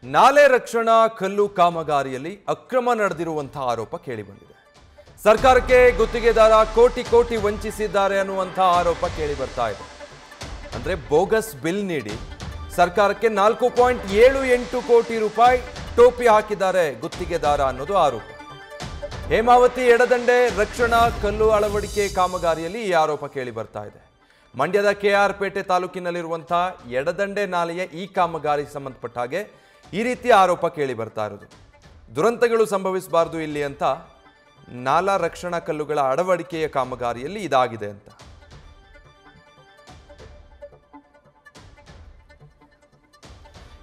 ನಾಲೆ ರಕ್ಷಣಾ ಕಲ್ಲು ಕಾಮಗಾರಿಯಲ್ಲಿ ಅಕ್ರಮ ನಡೆದಿರುವಂತಹ ಆರೋಪ ಕೇಳಿಬಂದಿದೆ. ಸರ್ಕಾರಕ್ಕೆ ಗುತ್ತಿಗೆದಾರ ಕೋಟಿ ಕೋಟಿ ವಂಚಿಸಿದ್ದಾರೆ ಅನ್ನುವಂತಹ ಆರೋಪ ಕೇಳಿ ಬರ್ತಾ ಇದೆ. ಅಂದ್ರೆ ಬೋಗಸ್ ಬಿಲ್ ನೀಡಿ ಸರ್ಕಾರಕ್ಕೆ 4.78 ಕೋಟಿ ರೂಪಾಯಿ ಟೋಪಿ ಹಾಕಿದ್ದಾರೆ ಗುತ್ತಿಗೆದಾರ ಅನ್ನೋದು ಆರೋಪ. ಹೇಮಾವತಿ ಎಡದಂಡೆ ರಕ್ಷಣಾ ಕಲ್ಲು ಅಳವಡಿಕೆ ಕಾಮಗಾರಿಯಲ್ಲಿ ಈ ಆರೋಪ ಕೇಳಿ ಬರ್ತಾ ಇದೆ. ಮಂಡ್ಯದ ಕೆಆರ್ ಪೇಟೆ ತಾಲೂಕಿನಲ್ಲಿರುವಂತಹ ಎಡದಂಡೆ ನಾಲೆಯ ಈ ಕಾಮಗಾರಿ ಸಂಬಂಧಪಟ್ಟ ಹಾಗೆ ಈ ರೀತಿಯ ಆರೋಪ ಕೇಳಿ ಬರ್ತಾ ಇರೋದು. ದುರಂತಗಳು ಸಂಭವಿಸಬಾರದು ಇಲ್ಲಿ ಅಂತ ನಾಲಾ ರಕ್ಷಣಾ ಕಲ್ಲುಗಳ ಅಳವಡಿಕೆಯ ಕಾಮಗಾರಿಯಲ್ಲಿ ಇದಾಗಿದೆ ಅಂತ.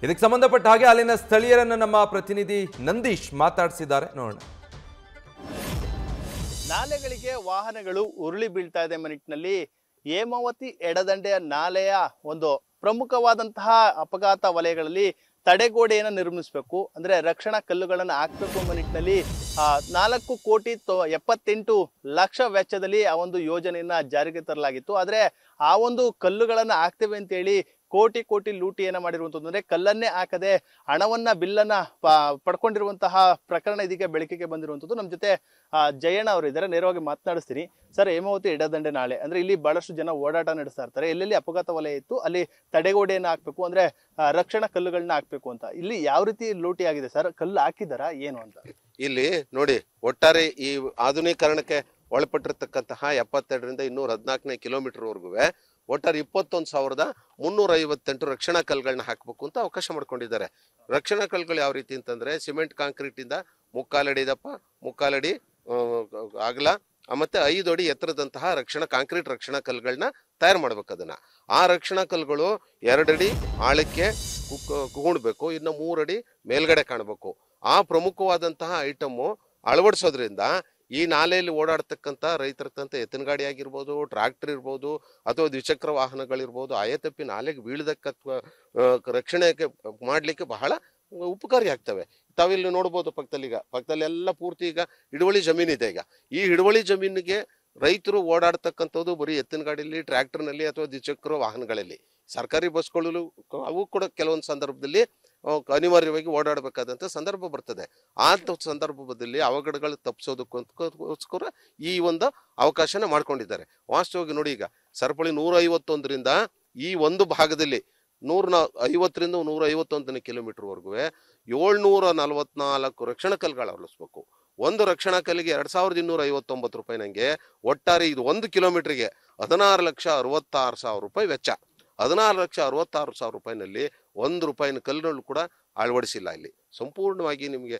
ಇದಕ್ಕೆ ಸಂಬಂಧಪಟ್ಟ ಹಾಗೆ ಅಲ್ಲಿನ ಸ್ಥಳೀಯರನ್ನು ನಮ್ಮ ಪ್ರತಿನಿಧಿ ನಂದೀಶ್ ಮಾತಾಡಿಸಿದ್ದಾರೆ, ನೋಡೋಣ. ನಾಲೆಗಳಿಗೆ ವಾಹನಗಳು ಉರುಳಿ ಬೀಳ್ತಾ ಇದೆ ನಿಟ್ಟಿನಲ್ಲಿ ಹೇಮಾವತಿ ಎಡದಂಡೆಯ ನಾಲೆಯ ಒಂದು ಪ್ರಮುಖವಾದಂತಹ ಅಪಘಾತ ವಲಯಗಳಲ್ಲಿ ತಡೆಗೋಡೆಯನ್ನು ನಿರ್ಮಿಸಬೇಕು, ಅಂದ್ರೆ ರಕ್ಷಣಾ ಕಲ್ಲುಗಳನ್ನು ಹಾಕಬೇಕು ಎಂಬ ನಿಟ್ಟಿನಲ್ಲಿ 4,78,00,000 ವೆಚ್ಚದಲ್ಲಿ ಆ ಒಂದು ಯೋಜನೆಯನ್ನ ಜಾರಿಗೆ ತರಲಾಗಿತ್ತು. ಆದ್ರೆ ಆ ಒಂದು ಕಲ್ಲುಗಳನ್ನು ಹಾಕ್ತೇವೆ ಅಂತೇಳಿ ಕೋಟಿ ಕೋಟಿ ಲೂಟಿಯನ್ನ ಮಾಡಿರುವಂಥದ್ದು, ಅಂದ್ರೆ ಕಲ್ಲನ್ನೇ ಹಾಕದೆ ಹಣವನ್ನ ಬಿಲ್ಲನ್ನ ಪಡ್ಕೊಂಡಿರುವಂತಹ ಪ್ರಕರಣ ಇದೀಗ ಬೆಳಕಿಗೆ ಬಂದಿರುವಂಥದ್ದು. ನಮ್ಮ ಜೊತೆ ಜಯಣ್ಣ ಅವರು ಇದ್ದಾರೆ, ನೇರವಾಗಿ ಮಾತನಾಡಿಸ್ತೀನಿ. ಸರ್, ಹೇಮಾವತಿ ಎಡದಂಡೆ ನಾಳೆ ಅಂದ್ರೆ ಇಲ್ಲಿ ಬಹಳಷ್ಟು ಜನ ಓಡಾಟ ನಡೆಸ್ತಾ ಇರ್ತಾರೆ. ಎಲ್ಲೆಲ್ಲಿ ಅಪಘಾತ ವಲಯ ಇತ್ತು ಅಲ್ಲಿ ತಡೆಗೋಡೆಯನ್ನ ಹಾಕ್ಬೇಕು, ಅಂದ್ರೆ ರಕ್ಷಣಾ ಕಲ್ಲುಗಳನ್ನ ಹಾಕ್ಬೇಕು ಅಂತ. ಇಲ್ಲಿ ಯಾವ ರೀತಿ ಲೂಟಿ ಆಗಿದೆ ಸರ್? ಕಲ್ಲು ಹಾಕಿದಾರಾ ಏನು ಅಂತ? ಇಲ್ಲಿ ನೋಡಿ, ಒಟ್ಟಾರೆ ಈ ಆಧುನೀಕರಣಕ್ಕೆ ಒಳಪಟ್ಟಿರ್ತಕ್ಕಂತಹ 72ರಿಂದ 214 ಕಿಲೋಮೀಟರ್ ವರ್ಗೂ ಒಟ್ಟಾರೆ 21,358 ರಕ್ಷಣಾ ಕಲ್ಗಳನ್ನ ಹಾಕಬೇಕು ಅಂತ ಅವಕಾಶ ಮಾಡ್ಕೊಂಡಿದ್ದಾರೆ. ರಕ್ಷಣಾ ಕಲ್ಗಳು ಯಾವ ರೀತಿ ಅಂತಂದ್ರೆ ಸಿಮೆಂಟ್ ಕಾಂಕ್ರೀಟ್ ಇಂದ 3/4 ಅಡಿ ದಪ್ಪ, 3/4 ಅಡಿ ಅಗಲ ಮತ್ತೆ 5 ಅಡಿ ಎತ್ತರದಂತಹ ಕಾಂಕ್ರೀಟ್ ರಕ್ಷಣಾ ಕಲ್ಗಳನ್ನ ತಯಾರು ಮಾಡ್ಬೇಕು. ಅದನ್ನ ಆ ರಕ್ಷಣಾ ಕಲ್ಗಳು 2 ಅಡಿ ಆಳಕ್ಕೆ ಕೂಡ್ಬೇಕು, ಇನ್ನು 3 ಅಡಿ ಮೇಲ್ಗಡೆ ಕಾಣಬೇಕು. ಆ ಪ್ರಮುಖವಾದಂತಹ ಐಟಮ್ ಅಳವಡಿಸೋದ್ರಿಂದ ಈ ನಾಲೆಯಲ್ಲಿ ಓಡಾಡ್ತಕ್ಕಂಥ ರೈತರಕ್ಕಂಥ ಎತ್ತಿನ ಗಾಡಿ ಆಗಿರ್ಬೋದು, ಟ್ರಾಕ್ಟರ್ ಇರ್ಬೋದು, ಅಥವಾ ದ್ವಿಚಕ್ರ ವಾಹನಗಳಿರ್ಬೋದು, ಆಯತಪ್ಪಿ ನಾಲೆಗೆ ಬೀಳದಕ್ಕ ರಕ್ಷಣೆಗೆ ಮಾಡ್ಲಿಕ್ಕೆ ಬಹಳ ಉಪಕಾರಿ ಆಗ್ತವೆ. ತಾವಿಲ್ಲಿ ನೋಡ್ಬೋದು, ಪಕ್ಕದಲ್ಲಿ ಎಲ್ಲ ಪೂರ್ತಿ ಈಗ ಹಿಡುವಳಿ ಜಮೀನಿದೆ. ಈಗ ಈ ಹಿಡುವಳಿ ಜಮೀನಿಗೆ ರೈತರು ಓಡಾಡ್ತಕ್ಕಂಥದ್ದು ಬರೀ ಎತ್ತಿನ ಗಾಡಿಯಲ್ಲಿ, ಟ್ರ್ಯಾಕ್ಟರ್ನಲ್ಲಿ ಅಥವಾ ದ್ವಿಚಕ್ರ ವಾಹನಗಳಲ್ಲಿ. ಸರ್ಕಾರಿ ಬಸ್ಗಳು ಅವು ಕೂಡ ಕೆಲವೊಂದು ಸಂದರ್ಭದಲ್ಲಿ ಅನಿವಾರ್ಯವಾಗಿ ಓಡಾಡಬೇಕಾದಂಥ ಸಂದರ್ಭ ಬರ್ತದೆ. ಆ ಸಂದರ್ಭದಲ್ಲಿ ಅವಘಡಗಳು ತಪ್ಪಿಸೋದಕ್ಕೋಸ್ಕರ ಈ ಒಂದು ಅವಕಾಶನ ಮಾಡ್ಕೊಂಡಿದ್ದಾರೆ. ವಾಸ್ತವವಾಗಿ ನೋಡಿ, ಈಗ ಸರಪಳಿ 151ರಿಂದ ಈ ಒಂದು ಭಾಗದಲ್ಲಿ 150ರಿಂದ 151 ಕಿಲೋಮೀಟರ್ ವರ್ಗೂ 744 ರಕ್ಷಣಾ ಕಲ್ಗಳು ಅಳವಡಿಸ್ಬೇಕು. ಒಂದು ರಕ್ಷಣಾ ಕಲ್ಲಿಗೆ 2,259 ರೂಪಾಯಿ. ನಂಗೆ ಒಟ್ಟಾರೆ ಇದು 1 ಕಿಲೋಮೀಟರ್ಗೆ 16,66,000 ರೂಪಾಯಿ ವೆಚ್ಚ. 16,66,000 ರೂಪಾಯಿನಲ್ಲಿ 1 ರೂಪಾಯಿನ ಕಲ್ಲುಗಳು ಕೂಡ ಅಳವಡಿಸಿಲ್ಲ. ಇಲ್ಲಿ ಸಂಪೂರ್ಣವಾಗಿ ನಿಮಗೆ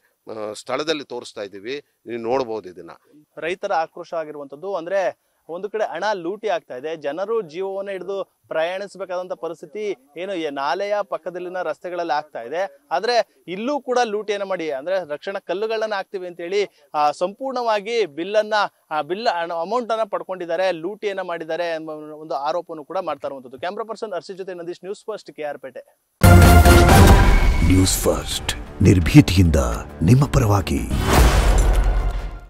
ಸ್ಥಳದಲ್ಲಿ ತೋರಿಸ್ತಾ ಇದ್ದೀವಿ, ನೀವು ನೋಡ್ಬೋದು. ಇದನ್ನ ರೈತರ ಆಕ್ರೋಶ ಆಗಿರುವಂತದ್ದು, ಅಂದ್ರೆ ಒಂದು ಕಡೆ ಹಣ ಲೂಟಿ ಆಗ್ತಾ ಇದೆ, ಜನರು ಜೀವವನ್ನು ಹಿಡಿದು ಪ್ರಯಾಣಿಸಬೇಕಾದಂತ ಪರಿಸ್ಥಿತಿ ಏನು ನಾಲೆಯ ಪಕ್ಕದಲ್ಲಿನ ರಸ್ತೆಗಳಲ್ಲಿ ಆಗ್ತಾ ಇದೆ. ಆದ್ರೆ ಇಲ್ಲೂ ಕೂಡ ಲೂಟಿಯನ್ನ ಮಾಡಿ, ಅಂದ್ರೆ ರಕ್ಷಣಾ ಕಲ್ಲುಗಳನ್ನ ಹಾಕ್ತಿವಿ ಅಂತ ಹೇಳಿ ಸಂಪೂರ್ಣವಾಗಿ ಬಿಲ್ ಅಮೌಂಟ್ ಅನ್ನ ಪಡ್ಕೊಂಡಿದ್ದಾರೆ, ಲೂಟಿಯನ್ನ ಮಾಡಿದ್ದಾರೆ ಎಂಬ ಒಂದು ಆರೋಪವನ್ನು ಕೂಡ ಮಾಡ್ತಾ ಇರುವಂತದ್ದು. ಕ್ಯಾಮ್ರಾ ಪರ್ಸನ್ ಹರ್ಷಿ ಜೊತೆ ನಂದೀಶ್, ನ್ಯೂಸ್ ಫಸ್ಟ್, ಕೆಆರ್ ಪೇಟೆ. ನ್ಯೂಸ್ ಫಸ್ಟ್, ನಿರ್ಭೀತಿಯಿಂದ ನಿಮ್ಮ ಪರವಾಗಿ.